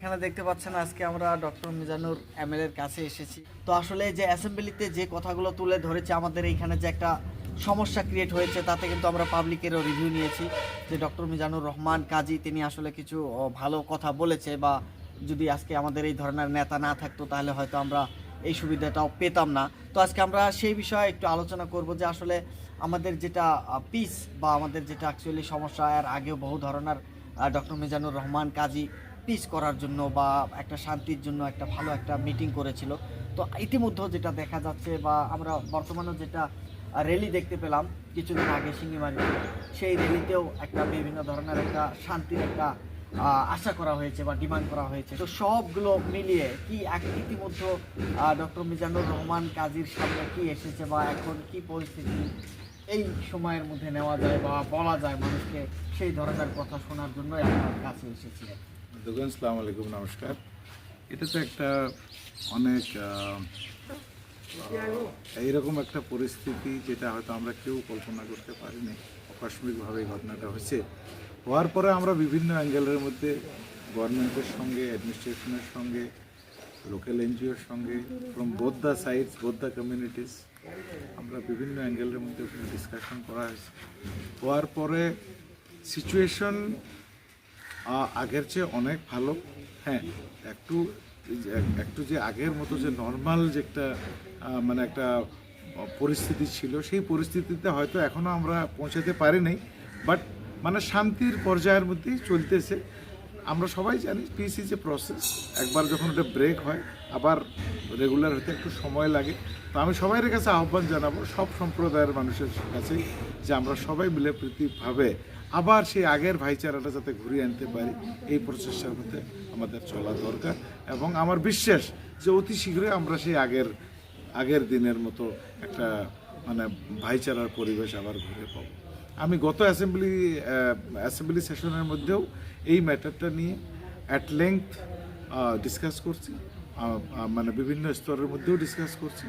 এখানে দেখতে পাচ্ছেন আজকে আমরা ডক্টর মিজানুর এমএল এর কাছে এসেছি। তো আসলে যে অ্যাসেম্বলিতে যে কথাগুলো তুলে ধরেছে, আমাদের এইখানে যে একটা সমস্যা ক্রিয়েট হয়েছে, তাতে কিন্তু আমরা পাবলিকেরও রিভিউ নিয়েছি যে ডক্টর মিজানুর রহমান কাজী তিনি আসলে কিছু ভালো কথা বলেছে, বা যদি আজকে আমাদের এই ধরনের নেতা না থাকতো তাহলে হয়তো আমরা এই সুবিধাটাও পেতাম না। তো আজকে আমরা সেই বিষয়ে একটু আলোচনা করব যে আসলে আমাদের যেটা পিস বা আমাদের যেটা অ্যাকচুয়ালি সমস্যা, এর আগেও বহু ধরনের ডক্টর মিজানুর রহমান কাজী পিস করার জন্য বা একটা শান্তির জন্য একটা ভালো একটা মিটিং করেছিল। তো ইতিমধ্যে যেটা দেখা যাচ্ছে বা আমরা বর্তমানে যেটা র্যালি দেখতে পেলাম কিছুদিন আগে সিঙ্গিমারিতে, সেই র্যালিতেও একটা বিভিন্ন ধরনের একটা শান্তির একটা আশা করা হয়েছে বা ডিমান্ড করা হয়েছে। তো সবগুলো মিলিয়ে কি ইতিমধ্যে ডক্টর মিজানুর রহমান কাজীর সামনে কি এসেছে বা এখন কি পরিস্থিতি এই সময়ের মধ্যে নেওয়া যায় বা বলা যায় মানুষকে, সেই ধরনের কথা শোনার জন্যই আপনার কাছে এসেছিলেন। দেখুন, আসসালামু আলাইকুম, নমস্কার। এটা তো একটা অনেক এইরকম একটা পরিস্থিতি যেটা হয়তো আমরা কেউ কল্পনা করতে পারিনি। আকস্মিকভাবে এই ঘটনাটা হয়েছে। হওয়ার পরে আমরা বিভিন্ন অ্যাঙ্গেলের মধ্যে গভর্নমেন্টের সঙ্গে, অ্যাডমিনিস্ট্রেশনের সঙ্গে, লোকাল এনজিওর সঙ্গে, from both the sides, both the communities, আমরা বিভিন্ন অ্যাঙ্গেলের মধ্যে ডিসকাশন করা হয়েছে। হওয়ার পরে সিচুয়েশন আগের চেয়ে অনেক ভালো। হ্যাঁ, একটু একটু যে আগের মতো যে নর্মাল যে একটা মানে একটা পরিস্থিতি ছিল, সেই পরিস্থিতিতে হয়তো এখনও আমরা পৌঁছাতে পারিনি, বাট মানে শান্তির পর্যায়ের মধ্যেই চলতেছে। আমরা সবাই জানি পিস ইজ এ প্রসেস। একবার যখন ওটা ব্রেক হয় আবার রেগুলার হতে একটু সময় লাগে। তো আমি সবাইয়ের কাছে আহ্বান জানাবো, সব সম্প্রদায়ের মানুষের কাছে, যে আমরা সবাই মিলে প্রীতিভাবে আবার সেই আগের ভাইচারাটা যাতে ঘুরিয়ে আনতে পারি, এই প্রচেষ্টার মধ্যে আমাদের চলা দরকার। এবং আমার বিশ্বাস যে অতি শীঘ্রই আমরা সেই আগের দিনের মতো একটা মানে ভাইচারার পরিবেশ আবার ঘুরে পাবো। আমি গত অ্যাসেম্বলি সেশনের মধ্যেও এই ম্যাটারটা নিয়ে অ্যাট লেংথ ডিসকাস করছি, মানে বিভিন্ন স্তরের মধ্যেও ডিসকাস করছি।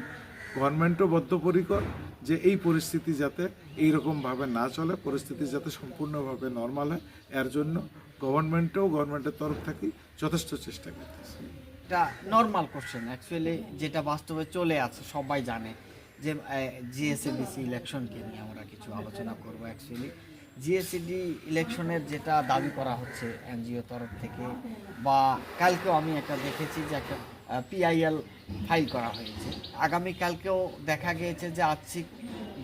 গভর্নমেন্টও বদ্ধপরিকর যে এই পরিস্থিতি যাতে এইরকমভাবে না চলে, পরিস্থিতি যাতে সম্পূর্ণভাবে নর্মাল হয়, এর জন্য গভর্নমেন্টের তরফ থেকে যথেষ্ট চেষ্টা করতেছে। এটা নর্মাল কোশ্চেন অ্যাকচুয়ালি, যেটা বাস্তবে চলে আছে সবাই জানে যে জিএসএডিসি ইলেকশনকে নিয়ে আমরা কিছু আলোচনা করব। অ্যাকচুয়ালি জিএসএডি ইলেকশনের যেটা দাবি করা হচ্ছে এনজিও তরফ থেকে, বা কালকেও আমি একটা দেখেছি যে একটা পিআইএল ফাইল করা হয়েছে। আগামীকালকেও দেখা গিয়েছে যে আর্থিক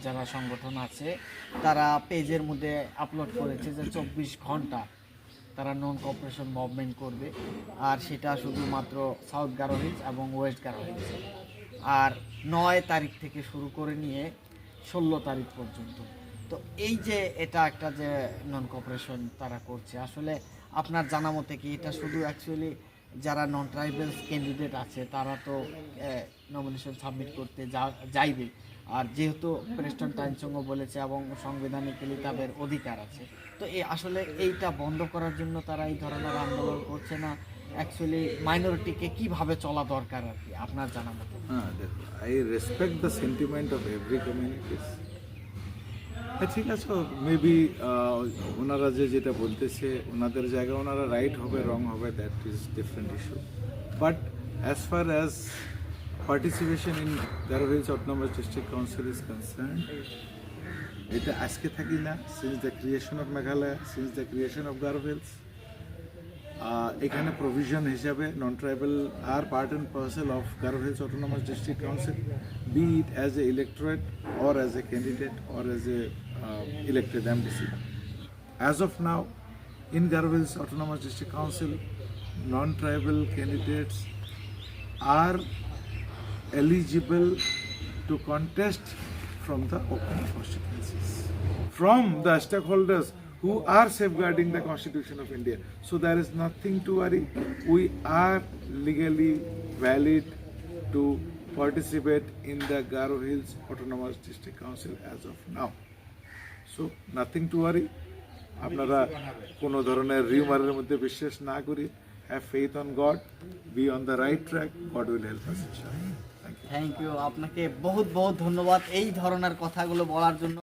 যারা সংগঠন আছে তারা পেজের মধ্যে আপলোড করেছে যে 24 ঘন্টা তারা নন কোঅপারেশন মুভমেন্ট করবে, আর সেটা শুধুমাত্র সাউথ গারো হিলস এবং ওয়েস্ট গারো হিলস, আর 9 তারিখ থেকে শুরু করে নিয়ে 16 তারিখ পর্যন্ত। তো এই যে এটা একটা যে নন কোঅপারেশন তারা করছে, আসলে আপনার জানা মতে কি এটা শুধু অ্যাকচুয়ালি যারা নন ট্রাইবালস ক্যান্ডিডেট আছে তারা তো নমিনেশন সাবমিট করতে যাইবে, আর যেহেতু প্রেস্টন টাইমসঙ্গ বলেছে এবং সাংবিধানিকলি তাদের অধিকার আছে, তো আসলে এইটা বন্ধ করার জন্য তারা এই ধরনের আন্দোলন করছে না অ্যাকচুয়ালি মাইনরিটিকে কিভাবে চলা দরকার আর কি আপনার জানা মতে? হ্যাঁ, দেখো, I respect the sentiment of every communities. হ্যাঁ, ঠিক আছে, মেবি ওনারা যেটা বলতেছে ওনাদের জায়গায় ওনারা রাইট হবে, রং হবে, that is different issue. But as far as participation in Garo Hills autonomous district council is concern, এটা আজকে থাকি না, since the creation of Meghalaya, since the creation of Garo Hills, এখানে প্রভিশন হিসাবে non tribal are part and parcel of Garo Hills autonomous district council, be it as a electorate or as a candidate or as a elected MDC. As of now, in Garo Hills Autonomous District Council, non-tribal candidates are eligible to contest from the open constituencies, from the stakeholders who are safeguarding the Constitution of India. So there is nothing to worry. We are legally valid to participate in the Garo Hills Autonomous District Council as of now. So nothing to worry. আপনারা কোনো ধরনের রিউমারের মধ্যে বিশ্বাস না করি, have faith on God, be on the right track, God will help us ইনশাআল্লাহ। Thank you, আপনাকে বহুত বহুত ধন্যবাদ এই ধরনের কথাগুলো বলার জন্য।